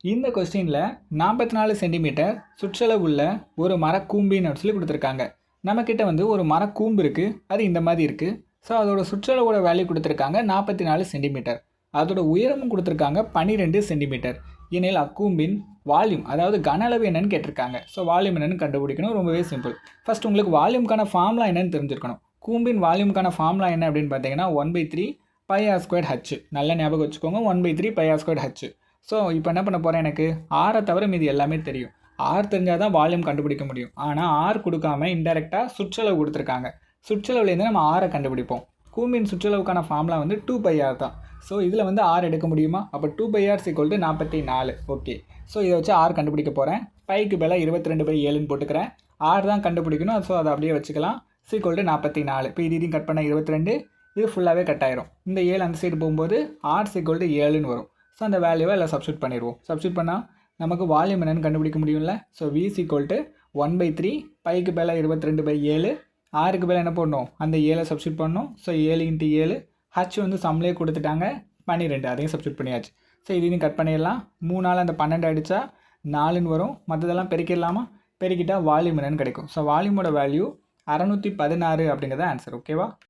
இந்த கொஸ்டினில் 44 சென்டிமீட்டர் சுற்றளவு உள்ள ஒரு மரக்கூம்பின்னு சொல்லி கொடுத்துருக்காங்க. நம்மக்கிட்ட வந்து ஒரு மரக்கூம்பு இருக்குது, அது இந்த மாதிரி இருக்குது. ஸோ அதோட சுற்றளவோட வேல்யூ கொடுத்துருக்காங்க 44 சென்டிமீட்டர். அதோட உயரமும் கொடுத்துருக்காங்க 12 சென்டிமீட்டர். எனில் அக்கூம்பின் வால்யூம், அதாவது கன அளவு என்னன்னு கேட்டிருக்காங்க. ஸோ வால்யூம் என்னன்னு கண்டுபிடிக்கணும். ரொம்பவே சிம்பிள். ஃபர்ஸ்ட் உங்களுக்கு வால்யூம்கான ஃபார்முலா என்னன்னு தெரிஞ்சிருக்கணும். கூம்பின் வால்யூம்கான ஃபார்முலா என்ன அப்படின்னு பார்த்தீங்கன்னா 1/3 πr²h. நல்ல ஞாபகம் வச்சுக்கோங்க, 1/3 πr²h. ஸோ இப்போ என்ன பண்ண போகிறேன், எனக்கு ஆரை தவிர மீது எல்லாமே தெரியும். ஆர் தெரிஞ்சால் தான் வால்யூம் கண்டுபிடிக்க முடியும். ஆனால் ஆர் கொடுக்காம இன்டெரக்டாக சுற்றளவு கொடுத்துருக்காங்க. சுற்றளவுலேருந்து நம்ம ஆரை கண்டுபிடிப்போம். கூம்பின் சுற்றளவுக்கான ஃபார்முலா வந்து 2πr தான். ஸோ இதில் வந்து ஆர் எடுக்க முடியுமா? அப்போ 2πr = 44. ஓகே, ஸோ இதை வச்சு ஆர் கண்டுபிடிக்க போகிறேன். பைக்கு மேலே 22/7ன்னு போட்டுக்கிறேன். ஆர் தான் கண்டுபிடிக்கணும். ஸோ அதை அப்படியே வச்சுக்கலாம். = 44. இப்போ இதையும் கட் பண்ண 22, இது ஃபுல்லாகவே கட் ஆயிரும். இந்த 7 அந்த சைடு போகும்போது ஆர் = 7ன்னு வரும். ஸோ அந்த வேல்யூவை எல்லாம் சப்ஸ்டியூட் பண்ணிடுவோம். சப்ஸ்டியூட் பண்ணால் நமக்கு வால்யூம் என்னென்னு கண்டுபிடிக்க முடியும்ல. ஸோ V = 1/3 பைக்கு மேலே 22/7. ஆருக்கு மேலே என்ன பண்ணணும், அந்த 7 சப்ஸ்டியூட் பண்ணணும். ஸோ 7 × 7, ஹச் வந்து சம்லேயே கொடுத்துட்டாங்க 12, அதையும் சப்ஸ்டியூட் பண்ணியாச்சு. ஸோ இதையும் கட் பண்ணிடலாம். 3 அந்த 12 அடித்தா 4ன்னு வரும். மற்றதெல்லாம் பெருக்கிடலாமா? பெருக்கிட்டால் வால்யூம் என்னென்னு கிடைக்கும். ஸோ வால்யூமோட வேல்யூ 616 அப்படிங்கிறத ஆன்சர். ஓகேவா?